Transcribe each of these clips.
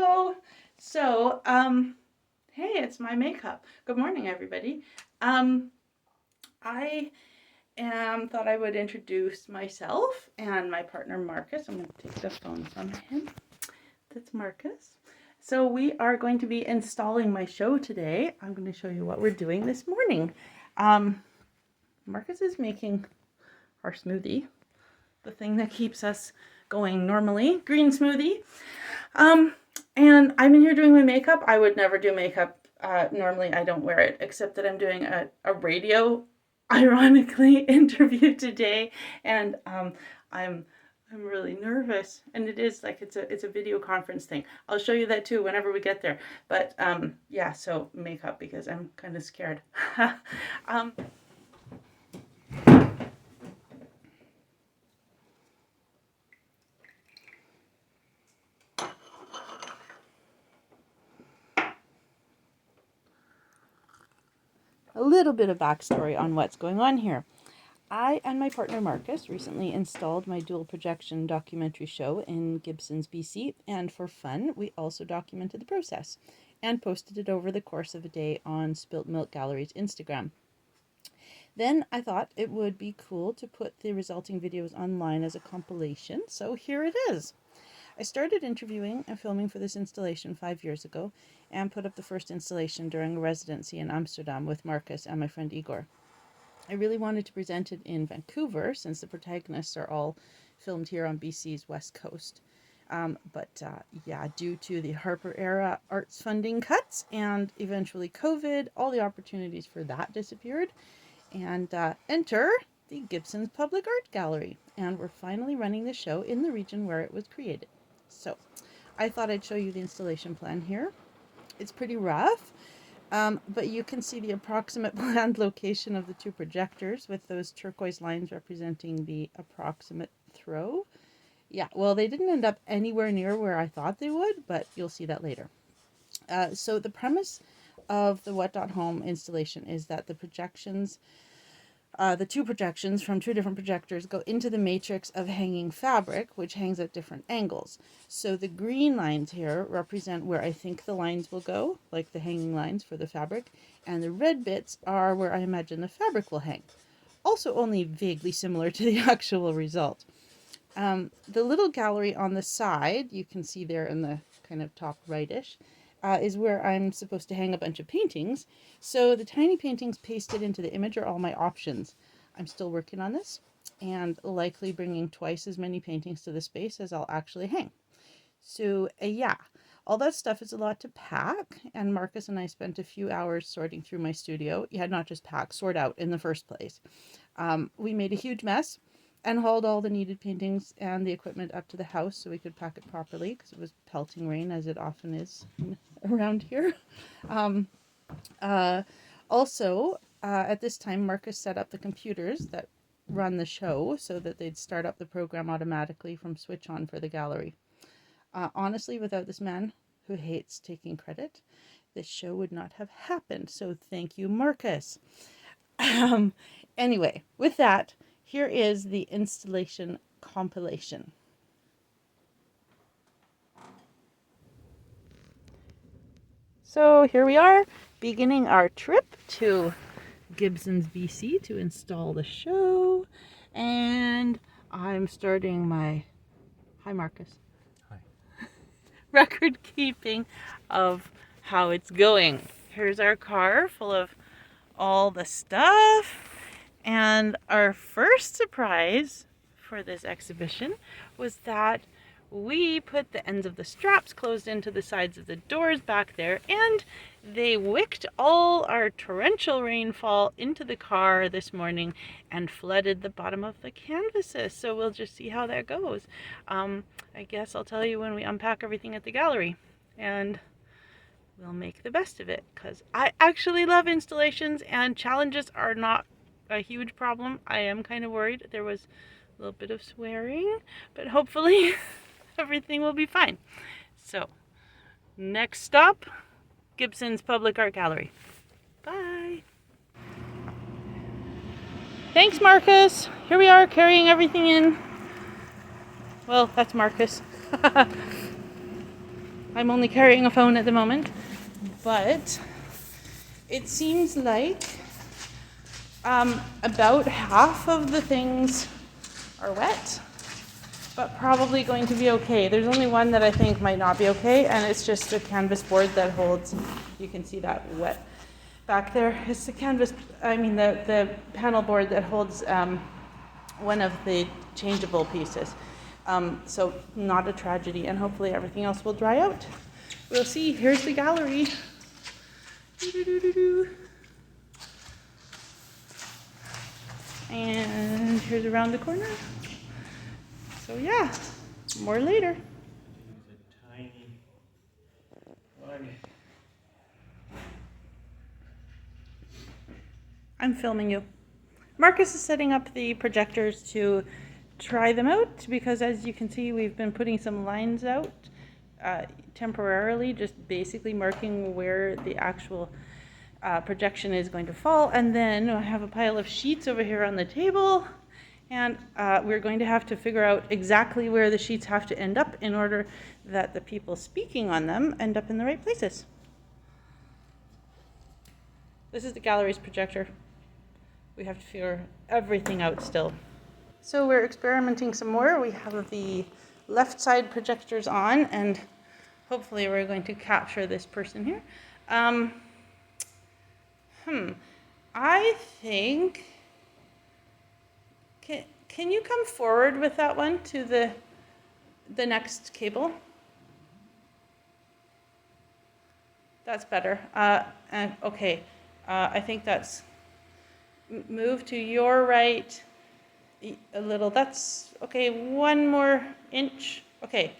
Hello. So, hey, it's my makeup. Good morning, everybody. I thought I would introduce myself and my partner Marcus. I'm going to take the phone from him. That's Marcus. So we are going to be installing my show today. I'm going to show you what we're doing this morning. Marcus is making our smoothie, the thing that keeps us going normally, green smoothie. And I'm in here doing my makeup. I would never do makeup. Normally I don't wear it, except that I'm doing a radio, ironically, interview today. And I'm really nervous. And it is like, it's a video conference thing. I'll show you that too whenever we get there. But yeah, so makeup because I'm kind of scared. A little bit of backstory on what's going on here. I and my partner Marcus recently installed my dual projection documentary show in Gibsons BC, and for fun we also documented the process and posted it over the course of a day on SpiltMilk Gallery's Instagram. Then I thought it would be cool to put the resulting videos online as a compilation, so here it is. I started interviewing and filming for this installation 5 years ago and put up the first installation during a residency in Amsterdam with Marcus and my friend Igor. I really wanted to present it in Vancouver since the protagonists are all filmed here on BC's west coast. But due to the Harper era arts funding cuts and eventually COVID, all the opportunities for that disappeared. And enter the Gibsons Public Art Gallery. And we're finally running the show in the region where it was created. So I thought I'd show you the installation plan here. It's pretty rough. But you can see the approximate planned location of the two projectors with those turquoise lines representing the approximate throw. Yeah, well, they didn't end up anywhere near where I thought they would, but you'll see that later. So the premise of the What.Home installation is that the two projections from two different projectors go into the matrix of hanging fabric, which hangs at different angles. So the green lines here represent where I think the lines will go, like the hanging lines for the fabric, and the red bits are where I imagine the fabric will hang. Also only vaguely similar to the actual result. The little gallery on the side, you can see there in the kind of top rightish, is where I'm supposed to hang a bunch of paintings. So the tiny paintings pasted into the image are all my options. I'm still working on this and likely bringing twice as many paintings to the space as I'll actually hang. So all that stuff is a lot to pack, and Marcus and I spent a few hours sorting through my studio. Yeah, not just pack, sort out in the first place. We made a huge mess and hauled all the needed paintings and the equipment up to the house so we could pack it properly because it was pelting rain, as it often is around here. Also, at this time, Marcus set up the computers that run the show so that they'd start up the program automatically from switch on for the gallery. Honestly, without this man who hates taking credit, this show would not have happened. So thank you, Marcus. Anyway, with that, here is the installation compilation. So here we are, beginning our trip to Gibsons BC to install the show. And I'm starting my, hi Marcus. Hi. Record keeping of how it's going. Here's our car full of all the stuff. And our first surprise for this exhibition was that we put the ends of the straps closed into the sides of the doors back there, and they wicked all our torrential rainfall into the car this morning and flooded the bottom of the canvases. So we'll just see how that goes. I guess I'll tell you when we unpack everything at the gallery, and we'll make the best of it, because I actually love installations and challenges are not a huge problem. I am kind of worried. There was a little bit of swearing, but hopefully everything will be fine. So, next stop, Gibsons Public Art Gallery. Bye. Thanks, Marcus. Here we are carrying everything in. Well, that's Marcus. I'm only carrying a phone at the moment, but it seems like about half of the things are wet, but probably going to be okay. There's only one that I think might not be okay, and it's just a canvas board that holds, you can see that wet back there. It's the the panel board that holds one of the changeable pieces. So not a tragedy, and hopefully everything else will dry out. We'll see. Here's the gallery. And here's around the corner. So yeah, more later. There's a tiny one. I'm filming you. Marcus is setting up the projectors to try them out because, as you can see, we've been putting some lines out temporarily, just basically marking where the actual projection is going to fall. And then I have a pile of sheets over here on the table, and we're going to have to figure out exactly where the sheets have to end up in order that the people speaking on them end up in the right places. This is the gallery's projector. We have to figure everything out still. So we're experimenting some more. We have the left side projectors on, and hopefully we're going to capture this person here. I think, can you come forward with that one to the next cable? That's better. And okay, I think that's, move to your right a little. That's okay. 1 more inch. Okay.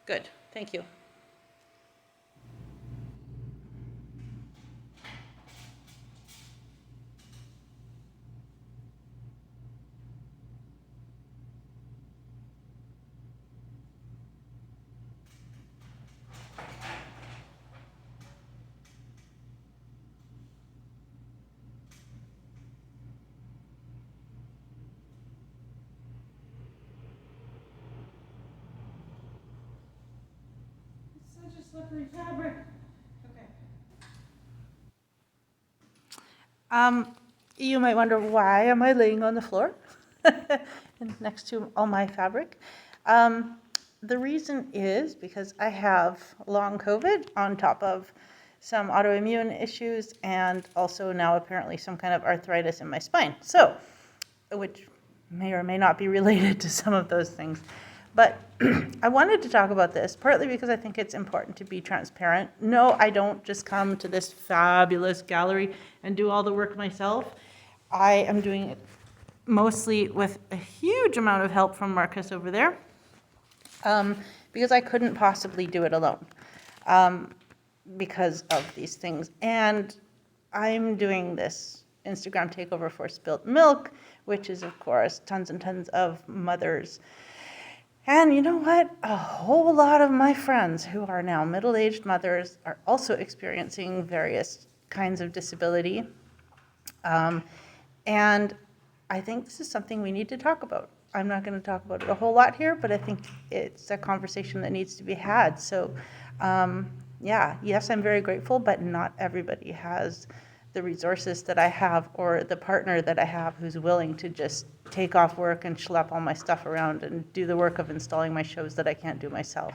Good. Thank you. It's such a slippery fabric. Okay. You might wonder, why am I laying on the floor next to all my fabric? The reason is because I have long COVID on top of some autoimmune issues and also now apparently some kind of arthritis in my spine. So, which may or may not be related to some of those things. But I wanted to talk about this partly because I think it's important to be transparent. No, I don't just come to this fabulous gallery and do all the work myself. I am doing it mostly with a huge amount of help from Marcus over there, because I couldn't possibly do it alone because of these things. And I'm doing this Instagram takeover for SpiltMilk, which is, of course, tons and tons of mothers. And you know what? A whole lot of my friends who are now middle-aged mothers are also experiencing various kinds of disability. And I think this is something we need to talk about. I'm not going to talk about it a whole lot here, but I think it's a conversation that needs to be had. So, yeah, yes, I'm very grateful, but not everybody has the resources that I have or the partner that I have who's willing to just take off work and schlep all my stuff around and do the work of installing my shows that I can't do myself.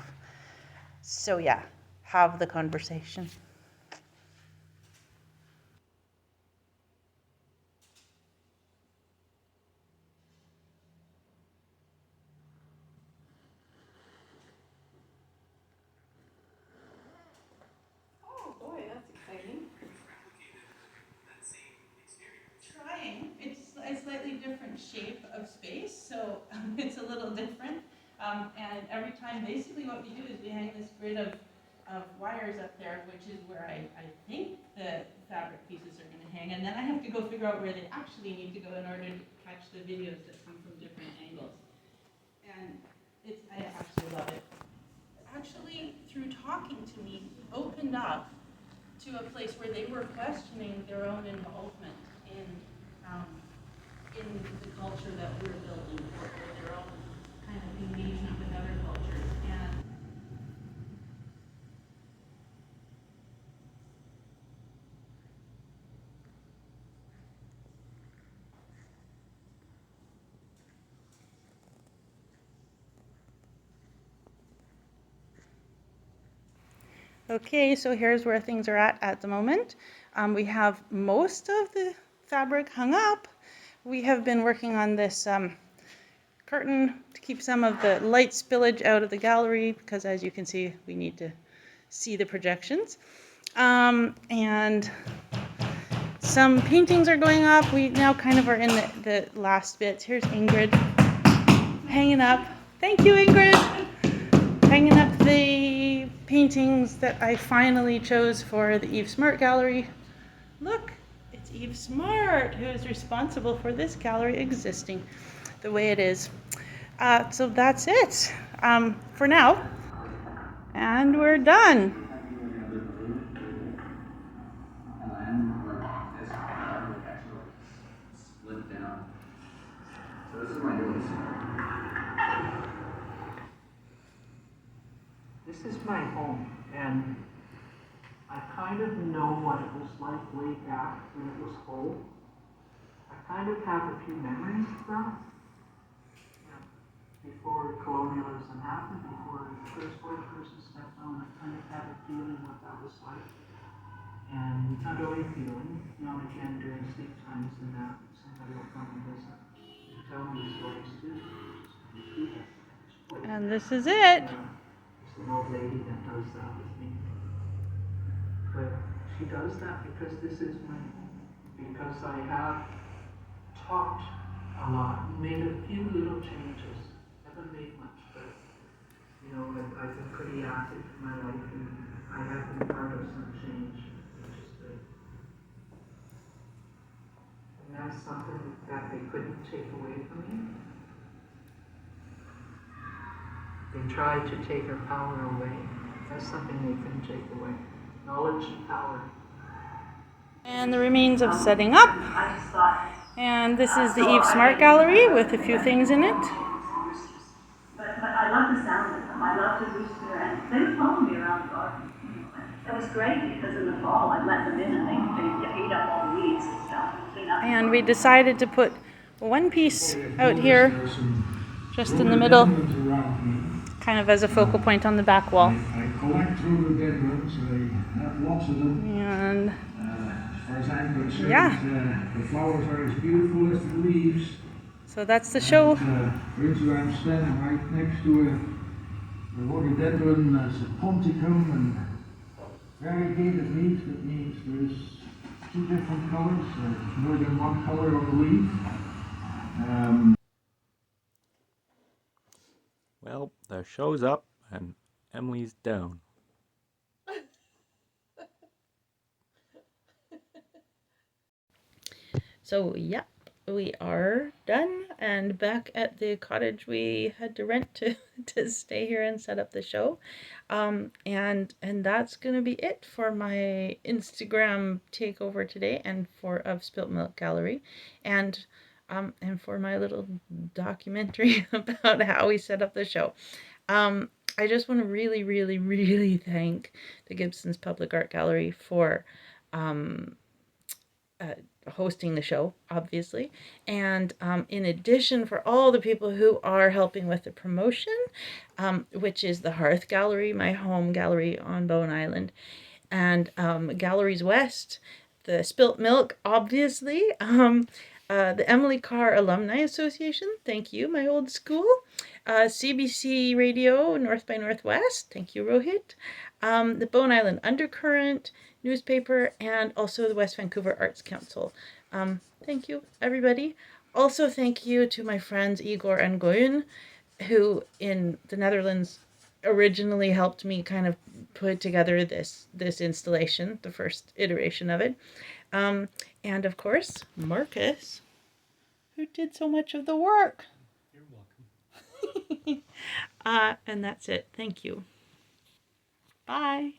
So yeah, have the conversation. Oh boy, that's exciting. Trying. It's a slightly different shape of space, so it's a little different. And every time, basically what we do is we hang this grid of wires up there, which is where I think the fabric pieces are going to hang. And then I have to go figure out where they actually need to go in order to catch the videos that come from different angles. And I actually love it. Actually, through talking to me, opened up to a place where they were questioning their own involvement in the culture that we're building, or their own kind of engagement with other cultures. And Okay, so here's where things are at the moment. We have most of the fabric hung up. We have been working on this curtain to keep some of the light spillage out of the gallery because, as you can see, we need to see the projections. And some paintings are going up. We now kind of are in the last bits. Here's Ingrid hanging up. Thank you, Ingrid. Hanging up the paintings that I finally chose for the Eve Smart gallery. Look, it's Eve Smart who is responsible for this gallery existing the way it is. So that's it for now. And we're done. So this is my newest. This is my home, and I kind of know what it was like way back when it was whole. I kind of have a few memories of that. Before colonialism happened, before the first white person stepped on, I kind of had a feeling what that was like. And not only feeling, now and again during sleep times and that, somebody will come and visit and tell me stories too. And this is it. There's an old lady that does that with me. But she does that because this is my home. Because I have talked a lot, made a few little changes. Haven't made much, but I've been pretty active in my life and I have been part of some change, which is good. And that's something that they couldn't take away from me. They tried to take her power away. That's something they couldn't take away. Knowledge and power. And the remains of setting up. And this is the Eve Smart gallery with a few things in it. But I love the sound of them. I love the rooster, and they would follow me around the garden. It was great because in the fall I'd let them in and they eat up all the weeds and stuff and clean up. And we decided to put one piece out here, just in the middle, kind of as a focal point on the back wall. I collect rhododendrons, I have lots of them. And As far as I'm concerned, yeah. The flowers are as beautiful as the leaves. So that's the show. For instance, I'm standing right next to a rhododendron as a ponticum and variegated leaves. That means there's two different colors, more than one color on the leaf. Well, the show's up and Emily's down. So yeah, we are done and back at the cottage we had to rent to stay here and set up the show. And that's gonna be it for my Instagram takeover today and of SpiltMilk Gallery and for my little documentary about how we set up the show. I just want to really, really, really thank the Gibsons Public Art Gallery for hosting the show, obviously, and in addition for all the people who are helping with the promotion, which is the Hearth Gallery, my home gallery on Bowen Island, and Galleries West, the SpiltMilk, obviously, the Emily Carr Alumni Association, thank you, my old school, CBC Radio North by Northwest, thank you, Rohit, the Bowen Island Undercurrent newspaper, and also the West Vancouver Arts Council. Thank you, everybody. Also, thank you to my friends Igor and Goyun, who in the Netherlands originally helped me kind of put together this installation, the first iteration of it. And of course, Marcus, who did so much of the work. You're welcome. And that's it. Thank you. Bye.